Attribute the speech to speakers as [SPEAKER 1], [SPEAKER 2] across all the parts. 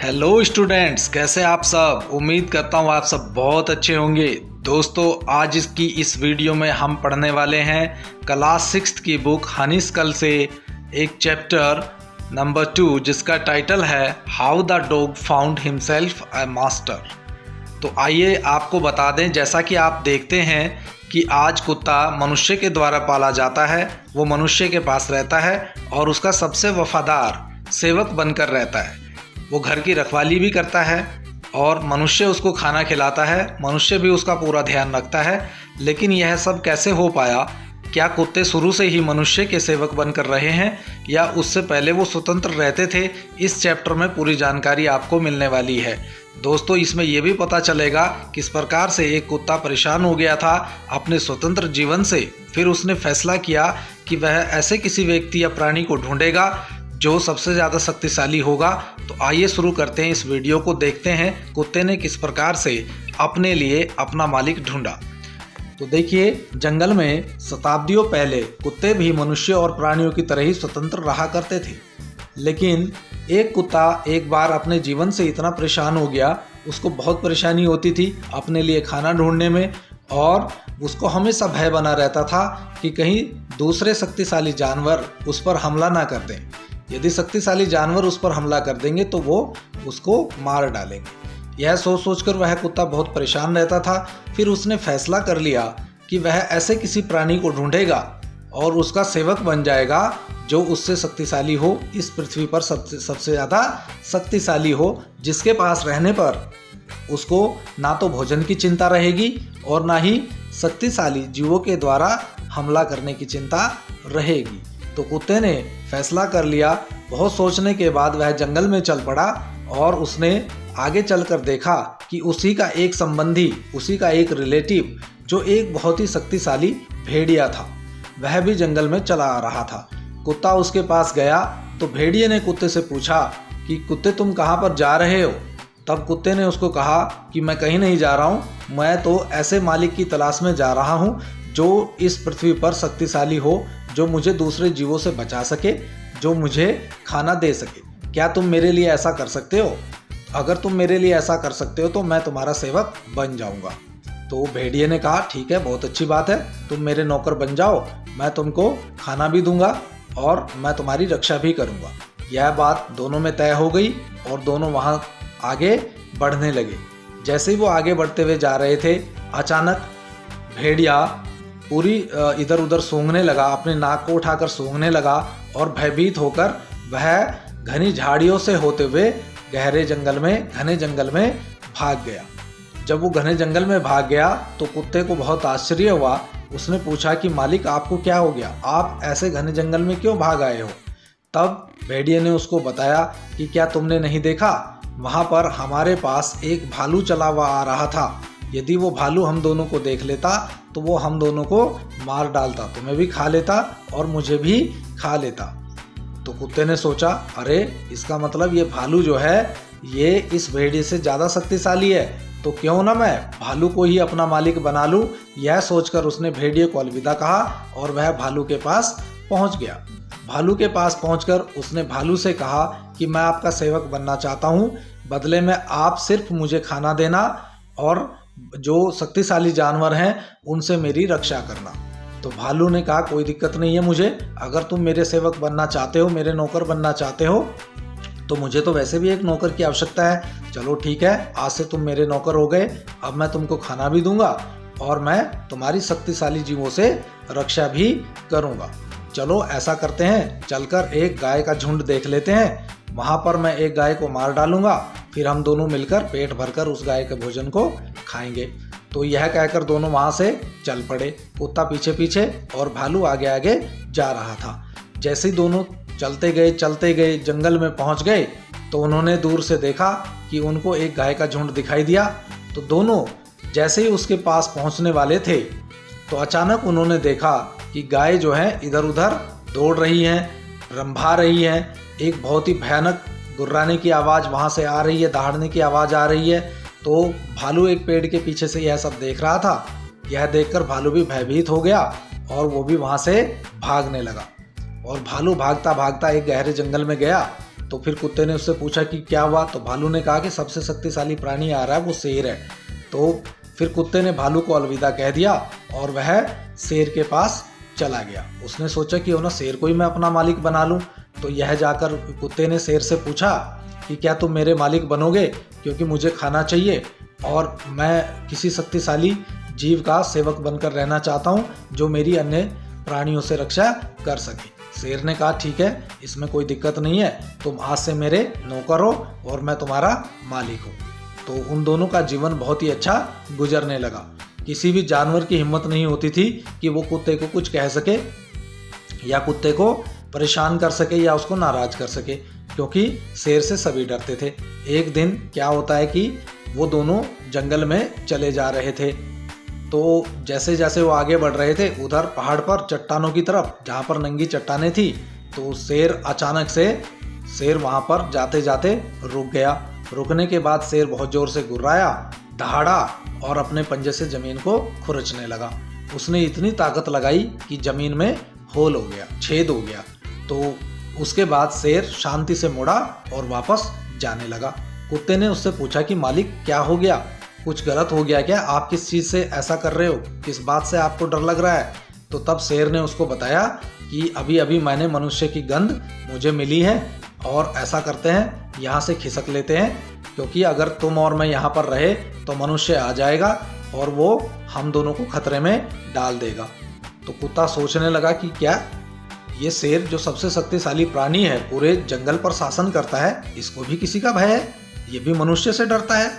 [SPEAKER 1] Hello students, कैसे आप सब। उम्मीद करता हूँ आप सब बहुत अच्छे होंगे। दोस्तों, आज इस वीडियो में हम पढ़ने वाले हैं क्लास 6 की बुक हनी स्कल से एक चैप्टर नंबर 2 जिसका टाइटल है how the dog found himself a master. तो आइए आपको बता दें, जैसा कि आप देखते हैं कि आज कुत्ता मनुष्य के द्वारा पाला जाता है, वो मनुष्य के पास रहता है और उसका सबसे वफादार सेवक बनकर रहता है। वो घर की रखवाली भी करता है और मनुष्य उसको खाना खिलाता है, मनुष्य भी उसका पूरा ध्यान रखता है। लेकिन यह सब कैसे हो पाया? क्या कुत्ते शुरू से ही मनुष्य के सेवक बनकर रहे हैं या उससे पहले वो स्वतंत्र रहते थे? इस चैप्टर में पूरी जानकारी आपको मिलने वाली है। दोस्तों, इसमें यह भी पता चलेगा किस प्रकार से एक कुत्ता परेशान हो गया था अपने स्वतंत्र जीवन से। फिर उसने फैसला किया कि वह ऐसे किसी व्यक्ति या प्राणी को ढूंढेगा जो सबसे ज़्यादा शक्तिशाली होगा। तो आइए शुरू करते हैं, इस वीडियो को देखते हैं कुत्ते ने किस प्रकार से अपने लिए अपना मालिक ढूंढा। तो देखिए, जंगल में शताब्दियों पहले कुत्ते भी मनुष्य और प्राणियों की तरह ही स्वतंत्र रहा करते थे। लेकिन एक कुत्ता एक बार अपने जीवन से इतना परेशान हो गया, उसको बहुत परेशानी होती थी अपने लिए खाना ढूंढने में, और उसको हमेशा भय बना रहता था कि कहीं दूसरे शक्तिशाली जानवर उस पर हमला ना कर दें। यदि शक्तिशाली जानवर उस पर हमला कर देंगे तो वो उसको मार डालेंगे। यह सोच सोचकर वह कुत्ता बहुत परेशान रहता था। फिर उसने फैसला कर लिया कि वह ऐसे किसी प्राणी को ढूंढेगा और उसका सेवक बन जाएगा जो उससे शक्तिशाली हो, इस पृथ्वी पर सबसे ज़्यादा शक्तिशाली हो, जिसके पास रहने पर उसको ना तो भोजन की चिंता रहेगी और ना ही शक्तिशाली जीवों के द्वारा हमला करने की चिंता रहेगी। तो कुत्ते ने फैसला कर लिया। बहुत सोचने के बाद वह जंगल में चल पड़ा और उसने आगे चलकर देखा कि उसी का एक संबंधी, उसी का एक रिलेटिव जो एक बहुत ही शक्तिशाली भेड़िया था, वह भी जंगल में चला आ रहा था। कुत्ता उसके पास गया तो भेड़िए ने कुत्ते से पूछा कि कुत्ते, तुम कहाँ पर जा रहे हो? तब कुत्ते ने उसको कहा कि मैं कहीं नहीं जा रहा हूँ, मैं तो ऐसे मालिक की तलाश में जा रहा हूँ जो इस पृथ्वी पर शक्तिशाली हो, जो मुझे दूसरे जीवों से बचा सके, जो मुझे खाना दे सके। क्या तुम मेरे लिए ऐसा कर सकते हो? अगर तुम मेरे लिए ऐसा कर सकते हो तो मैं तुम्हारा सेवक बन जाऊंगा। तो भेड़िए ने कहा, ठीक है, बहुत अच्छी बात है, तुम मेरे नौकर बन जाओ, मैं तुमको खाना भी दूंगा और मैं तुम्हारी रक्षा भी करूंगा। यह बात दोनों में तय हो गई और दोनों वहाँ आगे बढ़ने लगे। जैसे ही वो आगे बढ़ते हुए जा रहे थे, अचानक भेड़िया पूरी इधर उधर सूंघने लगा, अपने नाक को उठाकर सूंघने लगा और भयभीत होकर वह घनी झाड़ियों से होते हुए घने जंगल में भाग गया। जब वो घने जंगल में भाग गया तो कुत्ते को बहुत आश्चर्य हुआ। उसने पूछा कि मालिक, आपको क्या हो गया? आप ऐसे घने जंगल में क्यों भाग आए हो? तब भेड़िए ने उसको बताया कि क्या तुमने नहीं देखा, वहाँ पर हमारे पास एक भालू चला हुआ आ रहा था। यदि वो भालू हम दोनों को देख लेता तो वो हम दोनों को मार डालता, तुम्हें भी खा लेता और मुझे भी खा लेता। तो कुत्ते ने सोचा, अरे इसका मतलब ये भालू जो है ये इस भेड़िए से ज़्यादा शक्तिशाली है, तो क्यों ना मैं भालू को ही अपना मालिक बना लूँ। यह सोचकर उसने भेड़िए को अलविदा कहा और वह भालू के पास पहुँच गया। भालू के पास पहुँचकर उसने भालू से कहा कि मैं आपका सेवक बनना चाहता हूँ, बदले में आप सिर्फ मुझे खाना देना और जो शक्तिशाली जानवर हैं उनसे मेरी रक्षा करना। तो भालू ने कहा, कोई दिक्कत नहीं है मुझे, अगर तुम मेरे सेवक बनना चाहते हो, मेरे नौकर बनना चाहते हो, तो मुझे तो वैसे भी एक नौकर की आवश्यकता है। चलो ठीक है, आज से तुम मेरे नौकर हो गए, अब मैं तुमको खाना भी दूंगा और मैं तुम्हारी शक्तिशाली जीवों से रक्षा भी करूंगा। चलो ऐसा करते हैं, चलकर एक गाय का झुंड देख लेते हैं, वहाँ पर मैं एक गाय को मार डालूंगा, फिर हम दोनों मिलकर पेट भरकर उस गाय के भोजन को खाएंगे। तो यह कहकर दोनों वहाँ से चल पड़े, कुत्ता पीछे पीछे और भालू आगे आगे जा रहा था। जैसे ही दोनों चलते गए जंगल में पहुँच गए तो उन्होंने दूर से देखा कि उनको एक गाय का झुंड दिखाई दिया। तो दोनों जैसे ही उसके पास पहुँचने वाले थे तो अचानक उन्होंने देखा कि गाय जो है इधर उधर दौड़ रही हैं, रंभा रही हैं। एक बहुत ही भयानक गुर्राने की आवाज़ वहाँ से आ रही है, दहाड़ने की आवाज़ आ रही है। तो भालू एक पेड़ के पीछे से यह सब देख रहा था। यह देखकर भालू भी भयभीत हो गया और वो भी वहाँ से भागने लगा। और भालू भागता भागता एक गहरे जंगल में गया तो फिर कुत्ते ने उससे पूछा कि क्या हुआ, तो भालू ने कहा कि सबसे शक्तिशाली प्राणी आ रहा है, वो शेर है। तो फिर कुत्ते ने भालू को अलविदा कह दिया और वह शेर के पास चला गया। उसने सोचा कि ना शेर को ही मैं अपना मालिक बना लूं। तो यह जाकर कुत्ते ने शेर से पूछा कि क्या तुम मेरे मालिक बनोगे, क्योंकि मुझे खाना चाहिए और मैं किसी शक्तिशाली जीव का सेवक बनकर रहना चाहता हूँ जो मेरी अन्य प्राणियों से रक्षा कर सके। शेर ने कहा ठीक है, इसमें कोई दिक्कत नहीं है, तुम आज से मेरे नौकर हो और मैं तुम्हारा मालिक हूँ। तो उन दोनों का जीवन बहुत ही अच्छा गुजरने लगा। किसी भी जानवर की हिम्मत नहीं होती थी कि वो कुत्ते को कुछ कह सके या कुत्ते को परेशान कर सके या उसको नाराज कर सके, क्योंकि शेर से सभी डरते थे। एक दिन क्या होता है कि वो दोनों जंगल में चले जा रहे थे। तो जैसे जैसे वो आगे बढ़ रहे थे, उधर पहाड़ पर चट्टानों की तरफ जहाँ पर नंगी चट्टानें थी, तो अचानक से वहाँ पर जाते जाते रुक गया। रुकने के बाद शेर बहुत जोर से गुर्राया, दहाड़ा और अपने पंजे से जमीन को खुरचने लगा। उसने इतनी ताकत लगाई कि जमीन में होल हो गया, छेद हो गया। तो उसके बाद शेर शांति से मुड़ा और वापस जाने लगा। कुत्ते ने उससे पूछा कि मालिक क्या हो गया, कुछ गलत हो गया क्या, आप किस चीज़ से ऐसा कर रहे हो, किस बात से आपको डर लग रहा है। तो तब शेर ने उसको बताया कि अभी अभी मैंने मनुष्य की गंध मुझे मिली है और ऐसा करते हैं यहाँ से खिसक लेते हैं, क्योंकि अगर तुम और मैं यहाँ पर रहे तो मनुष्य आ जाएगा और वो हम दोनों को खतरे में डाल देगा। तो कुत्ता सोचने लगा कि क्या ये शेर जो सबसे शक्तिशाली प्राणी है, पूरे जंगल पर शासन करता है, इसको भी किसी का भय है, ये भी मनुष्य से डरता है,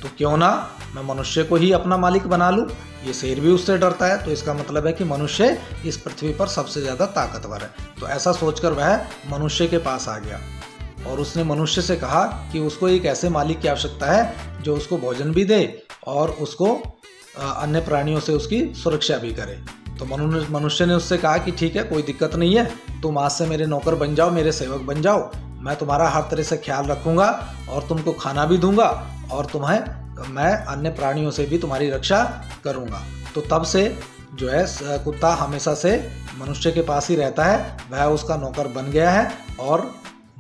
[SPEAKER 1] तो क्यों ना मैं मनुष्य को ही अपना मालिक बना लूं। ये शेर भी उससे डरता है, तो इसका मतलब है कि मनुष्य इस पृथ्वी पर सबसे ज़्यादा ताकतवर है। तो ऐसा सोचकर वह मनुष्य के पास आ गया और उसने मनुष्य से कहा कि उसको एक ऐसे मालिक की आवश्यकता है जो उसको भोजन भी दे और उसको अन्य प्राणियों से उसकी सुरक्षा भी करे। तो मनुष्य ने उससे कहा कि ठीक है, कोई दिक्कत नहीं है, तुम आज से मेरे नौकर बन जाओ, मेरे सेवक बन जाओ, मैं तुम्हारा हर तरह से ख्याल रखूंगा और तुमको खाना भी दूंगा और मैं अन्य प्राणियों से भी तुम्हारी रक्षा करूंगा। तो तब से जो है कुत्ता हमेशा से मनुष्य के पास ही रहता है, वह उसका नौकर बन गया है और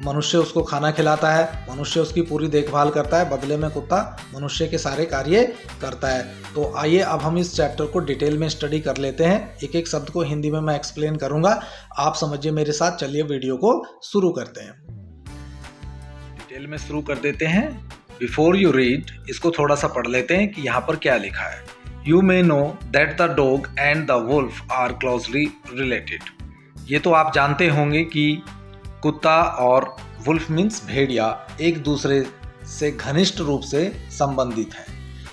[SPEAKER 1] मनुष्य उसको खाना खिलाता है, मनुष्य उसकी पूरी देखभाल करता है, बदले में कुत्ता मनुष्य के सारे कार्य करता है। तो आइए अब हम इस चैप्टर को डिटेल में स्टडी कर लेते हैं। एक एक शब्द को हिंदी में मैं एक्सप्लेन करूंगा, आप समझिए मेरे साथ। चलिए वीडियो को शुरू करते हैं, डिटेल में शुरू कर देते हैं। बिफोर यू रीड, इसको थोड़ा सा पढ़ लेते हैं कि यहाँ पर क्या लिखा है। You may know that the dog and the wolf are closely related. ये तो आप जानते होंगे कि कुत्ता और वुल्फ मीन्स भेड़िया एक दूसरे से घनिष्ठ रूप से संबंधित है।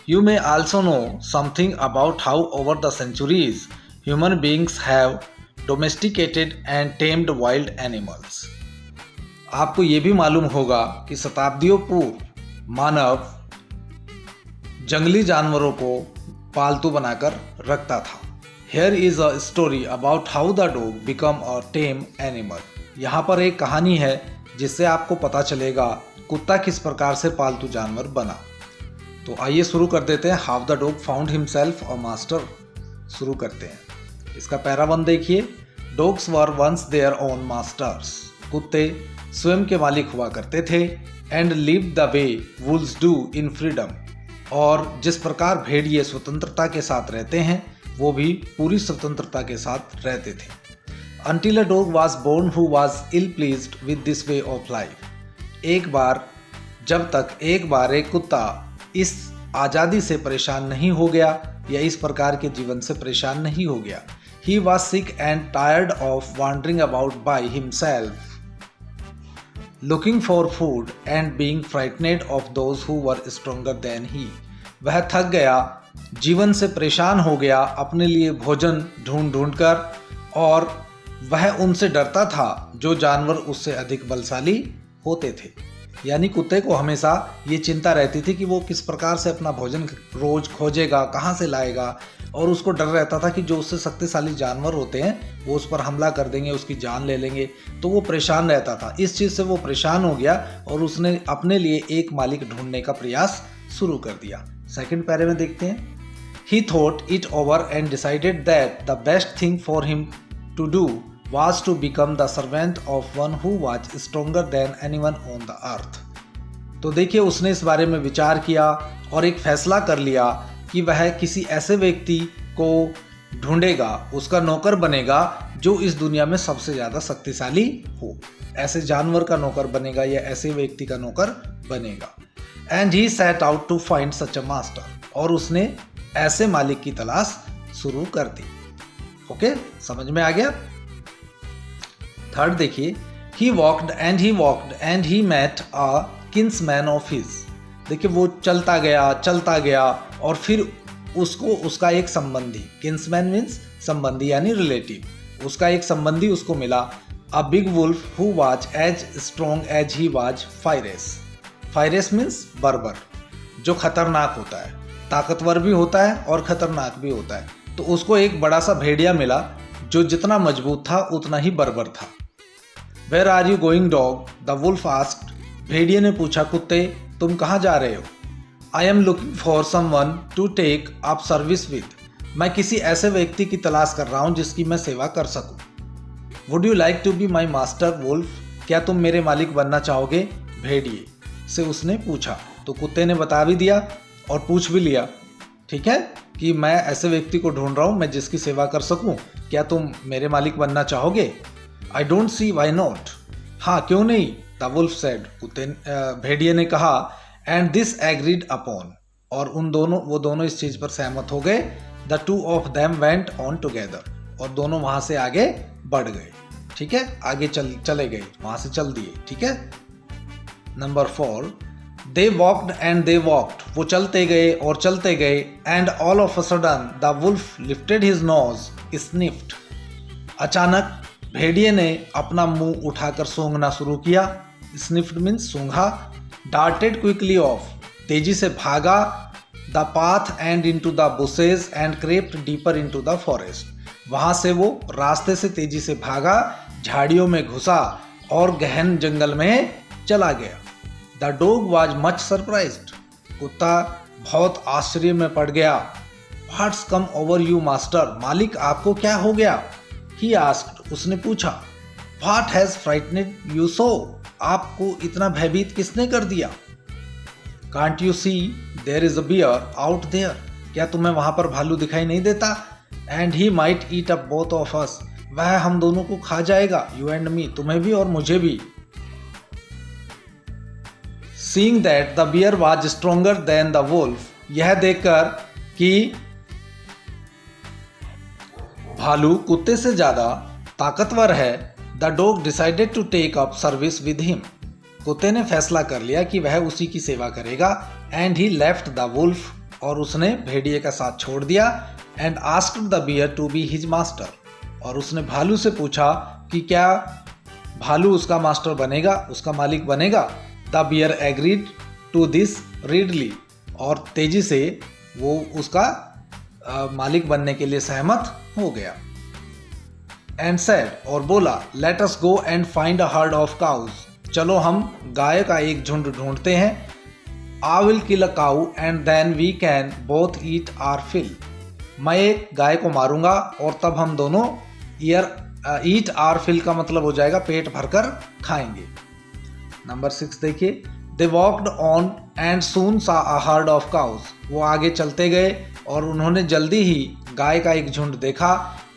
[SPEAKER 1] You may also know something about how over the centuries human beings have domesticated and tamed wild animals. आपको ये भी मालूम होगा कि शताब्दियों पूर्व मानव जंगली जानवरों को पालतू बनाकर रखता था। Here is a story about how the dog become a tame animal। यहाँ पर एक कहानी है जिससे आपको पता चलेगा कुत्ता किस प्रकार से पालतू जानवर बना। तो आइए शुरू कर देते हैं। How the dog found himself a master। शुरू करते हैं। इसका पैरा 1 देखिए। Dogs were once their own masters। कुत्ते स्वयं के मालिक हुआ करते थे। And lived the way wolves do in freedom। और जिस प्रकार भेड़िए स्वतंत्रता के साथ रहते हैं, वो भी पूरी स्वतंत्रता के साथ रहते थे। Until a dog was born who was ill pleased with this way of life। एक बार एक कुत्ता इस आज़ादी से परेशान नहीं हो गया या इस प्रकार के जीवन से परेशान नहीं हो गया। He was sick and tired of wandering about by himself, looking for food and being frightened of those who were stronger than he। वह थक गया, जीवन से परेशान हो गया, अपने लिए भोजन ढूंढ कर, और वह उनसे डरता था जो जानवर उससे अधिक बलशाली होते थे। यानी कुत्ते को हमेशा ये चिंता रहती थी कि वो किस प्रकार से अपना भोजन रोज खोजेगा, कहाँ से लाएगा, और उसको डर रहता था कि जो उससे शक्तिशाली जानवर होते हैं वो उस पर हमला कर देंगे, उसकी जान ले लेंगे। तो वो परेशान रहता था। इस चीज़ से वो परेशान हो गया और उसने अपने लिए एक मालिक ढूंढने का प्रयास शुरू कर दिया। सेकंड पैरे में देखते हैं। He thought it over and decided that the best thing for him to do was to become the servant of one who was stronger than anyone on the earth. तो देखिए उसने इस बारे में विचार किया और एक फैसला कर लिया कि वह किसी ऐसे व्यक्ति को ढूंढेगा, उसका नौकर बनेगा जो इस दुनिया में सबसे ज़्यादा शक्तिशाली हो। ऐसे जानवर का नौकर बनेगा या ऐसे व्यक्ति का नौकर बनेगा। And he set out to find such a master, और उसने ऐसे मालिक की तलाश शुरू कर दी। ओके, समझ में आ गया। थर्ड देखिए, he walked and he met a kinsman of his. देखिए वो चलता गया और फिर उसको उसका एक संबंधी, किन्समैन मीन्स संबंधी यानी रिलेटिव, उसका एक संबंधी उसको मिला। A big wolf who was as strong as he was ferocious. Ferocious means बर्बर, जो खतरनाक होता है, ताकतवर भी होता है और खतरनाक भी होता है। तो उसको एक बड़ा सा भेड़िया मिला जो जितना मजबूत था उतना ही बर्बर था। Where are you going dog, the wolf asked. भेड़िए ने पूछा, कुत्ते तुम कहाँ जा रहे हो? I am looking for someone to take up service with. मैं किसी ऐसे व्यक्ति की तलाश कर रहा हूँ जिसकी मैं सेवा कर सकूँ। Would you like to be my master wolf, क्या तुम मेरे मालिक बनना चाहोगे? भेड़िए से उसने पूछा। तो कुत्ते ने बता भी दिया और पूछ भी लिया, ठीक है, कि मैं ऐसे व्यक्ति को ढूंढ रहा हूँ मैं जिसकी सेवा कर सकूँ, क्या तुम मेरे मालिक बनना चाहोगे? I don't see why not. हाँ क्यों नहीं, द वुल्फ सेड, भेड़िए ने कहा। एंड दिस एग्रीड अपॉन, और वो दोनों इस चीज पर सहमत हो गए। The two of them went on together, और दोनों वहां से आगे बढ़ गए। ठीक है, आगे चले गए, वहां से चल दिए। ठीक है। Number 4, they walked and they walked. वो चलते गए and all of a sudden the wolf lifted his nose sniffed. अचानक भेड़िए ने अपना मुंह उठाकर सूंघना शुरू किया। स्निफ्ड मीन्स सूंघा। डार्टेड क्विकली ऑफ, तेजी से भागा। The path and into the bushes and crept deeper into the forest. वहां से वो रास्ते से तेजी से भागा, झाड़ियों में घुसा और गहन जंगल में चला गया। The dog was much surprised. कुत्ता बहुत आश्चर्य में पड़ गया। What's come over you master, मालिक आपको क्या हो गया? ही आस्क्ड, उसने पूछा। What has frightened you so, आपको इतना भयभीत किसने कर दिया? Can't you see there is a bear out there, क्या तुम्हें वहां पर भालू दिखाई नहीं देता? And he might eat up both of us, वह हम दोनों को खा जाएगा, यू एंड मी, तुम्हें भी और मुझे भी। Seeing that the bear was stronger than the wolf, यह देखकर कि भालू कुत्ते से ज्यादा ताकतवर है, the dog decided to take up service with him, कुत्ते ने फैसला कर लिया कि वह उसी की सेवा करेगा। And he left the wolf, और उसने भेड़िए का साथ छोड़ दिया। And asked the bear to be his master, और उसने भालू से पूछा कि क्या भालू उसका मास्टर बनेगा, उसका मालिक बनेगा। The bear agreed to this readily, और तेजी से वो उसका मालिक बनने के लिए सहमत हो गया। एंड सेड, और बोला, let us go and find a herd of cows, चलो हम गाय का एक झुंड ढूंढते हैं। I will kill a cow and then we can both eat our fill, मैं एक गाय को मारूंगा और तब हम दोनों ईट आवर फिल का मतलब हो जाएगा पेट भरकर खाएंगे। नंबर 6 देखिए, दे वॉक्ड ऑन एंड सून सा अ हर्ड ऑफ काउज, वो आगे चलते गए और उन्होंने जल्दी ही गाय का एक झुंड देखा।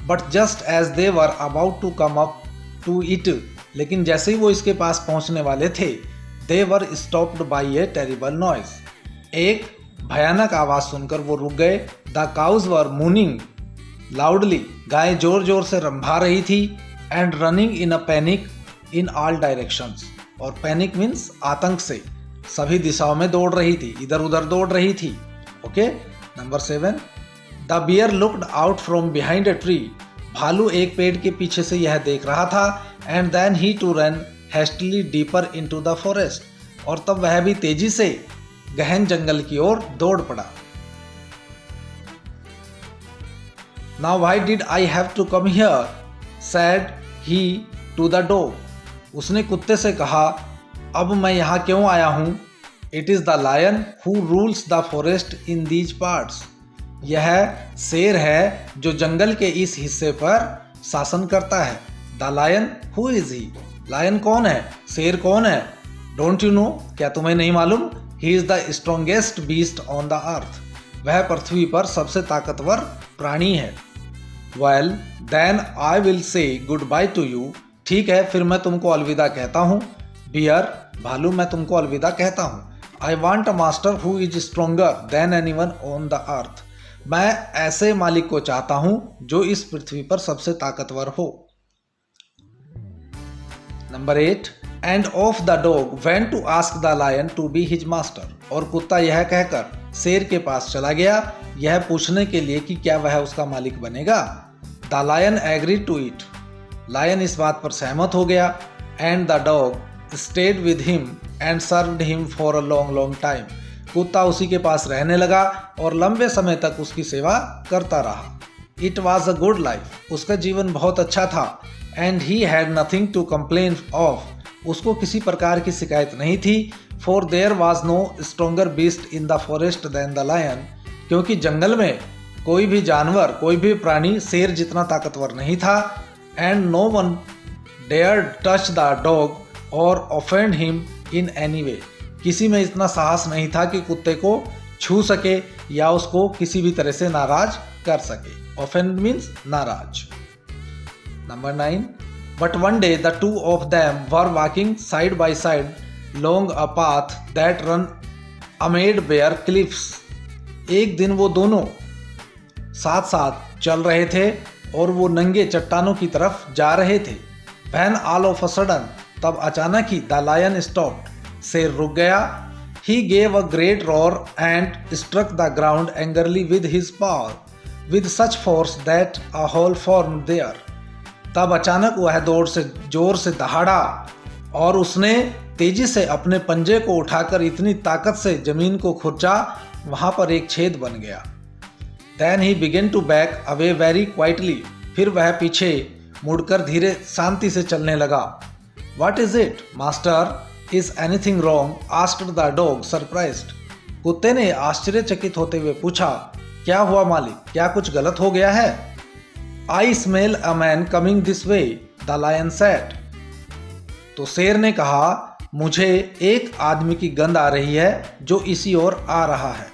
[SPEAKER 1] But just as they were about to come up to it, लेकिन जैसे ही वो इसके पास पहुंचने वाले थे, they were stopped by a terrible noise, एक भयानक आवाज सुनकर वो रुक गए। The cows were mooing loudly, गाय जोर जोर से रंभा रही थी। And running in a panic in all directions, और पैनिक मीन्स आतंक से सभी दिशाओं में दौड़ रही थी, इधर उधर दौड़ रही थी। Okay. Number 7, the bear looked out from behind a tree, भालू एक पेड़ के पीछे से यह देख रहा था। And then he to run hastily deeper into the forest, और तब वह भी तेजी से गहन जंगल की ओर दौड़ पड़ा। Now why did I have to come here, said he to the dog, उसने कुत्ते से कहा, अब मैं यहाँ क्यों आया हूँ? It is the lion who rules the forest in these parts, यह शेर है जो जंगल के इस हिस्से पर शासन करता है। The lion who is he, lion कौन है, शेर कौन है, डोंट यू नो, क्या तुम्हें नहीं मालूम, he is the strongest beast on the earth, वह पृथ्वी पर सबसे ताकतवर प्राणी है। Well then I will say goodbye to you, ठीक है फिर मैं तुमको अलविदा कहता हूँ। बियर, भालू, मैं तुमको अलविदा कहता हूँ। आई want a master who is stronger than anyone on the earth, मैं ऐसे मालिक को चाहता हूँ जो इस पृथ्वी पर सबसे ताकतवर हो। Number 8, and off the dog went to ask the lion to be his master, और कुत्ता यह कहकर शेर के पास चला गया यह पूछने के लिए कि क्या वह उसका मालिक बनेगा। The lion agree to it, lion इस बात पर सहमत हो गया। And the dog stayed with him and served him for a long long time, कुत्ता उसी के पास रहने लगा और लंबे समय तक उसकी सेवा करता रहा। It was a good life, उसका जीवन बहुत अच्छा था। And he had nothing to complain of, उसको किसी प्रकार की शिकायत नहीं थी। For there was no stronger beast in the forest than the lion, क्योंकि जंगल में कोई भी जानवर, कोई भी प्राणी शेर जितना ताकतवर नहीं था। And no one dare touch the dog or offend him in any way, किसी में इतना साहस नहीं था कि कुत्ते को छू सके या उसको किसी भी तरह से नाराज कर सके। ऑफेंड मीन्स नाराज। Number 9, but one day the two of them were walking side by side long a path that ran amid bare cliffs, एक दिन वो दोनों साथ साथ चल रहे थे और वो नंगे चट्टानों की तरफ जा रहे थे। When all of a sudden, तब अचानक ही द लायन स्टॉप्ड, शेर रुक गया। He gave a great roar and struck the ground angrily with his power with such force that a hole form there, तब अचानक वह जोर से दहाड़ा और उसने तेजी से अपने पंजे को उठाकर इतनी ताकत से जमीन को खुरचा वहां पर एक छेद बन गया। Then he began to back away very quietly, फिर वह पीछे मुड़कर धीरे शांति से चलने लगा। What is it master, is anything wrong, asked the dog surprised, कुत्ते ने आश्चर्यचकित होते हुए पूछा, क्या हुआ मालिक, क्या कुछ गलत हो गया है। I smell a man coming this way, the lion said, तो शेर ने कहा, मुझे एक आदमी की गंध आ रही है जो इसी ओर आ रहा है।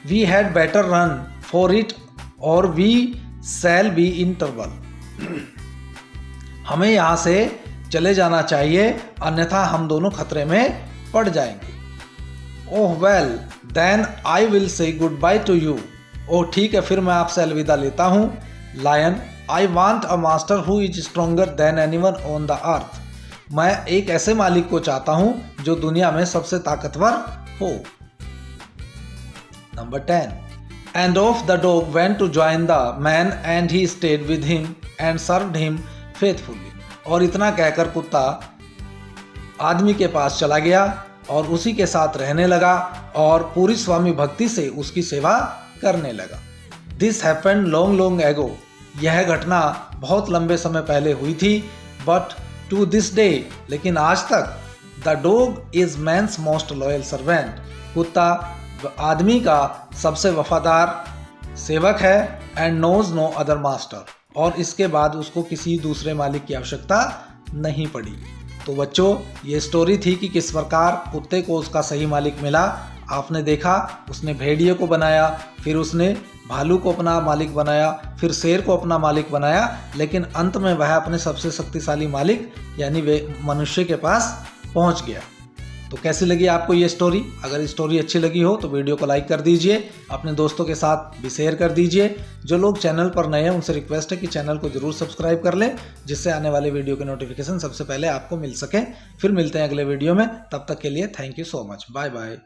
[SPEAKER 1] We had better run for it और we shall be in trouble, हमें यहाँ से चले जाना चाहिए अन्यथा हम दोनों खतरे में पड़ जाएंगे। Oh well then I will say goodbye to you, oh ठीक है फिर मैं आपसे अलविदा लेता हूँ। Lion, I want a master who is stronger than anyone on the earth, मैं एक ऐसे मालिक को चाहता हूँ जो दुनिया में सबसे ताकतवर हो। Number 10, and off the dog went to join the man and he stayed with him and served him faithfully, और इतना कहकर कुत्ता आदमी के पास चला गया और उसी के साथ रहने लगा और पूरी स्वामी भक्ति से उसकी सेवा करने लगा। This happened long long ago, यह घटना बहुत लंबे समय पहले हुई थी। बट टू दिस डे, लेकिन आज तक, the dog is man's most loyal servant, कुत्ता आदमी का सबसे वफादार सेवक है। And knows no other master, और इसके बाद उसको किसी दूसरे मालिक की आवश्यकता नहीं पड़ी। तो बच्चों, ये स्टोरी थी कि किस प्रकार कुत्ते को उसका सही मालिक मिला। आपने देखा, उसने भेड़िए को बनाया, फिर उसने भालू को अपना मालिक बनाया, फिर शेर को अपना मालिक बनाया, लेकिन अंत में वह अपने सबसे शक्तिशाली मालिक यानी वे मनुष्य के पास पहुंच गया। तो कैसी लगी आपको ये स्टोरी? अगर स्टोरी अच्छी लगी हो तो वीडियो को लाइक कर दीजिए, अपने दोस्तों के साथ भी शेयर कर दीजिए। जो लोग चैनल पर नए हैं उनसे रिक्वेस्ट है कि चैनल को जरूर सब्सक्राइब कर लें, जिससे आने वाले वीडियो के नोटिफिकेशन सबसे पहले आपको मिल सके। फिर मिलते हैं अगले वीडियो में, तब तक के लिए thank you so much, bye bye.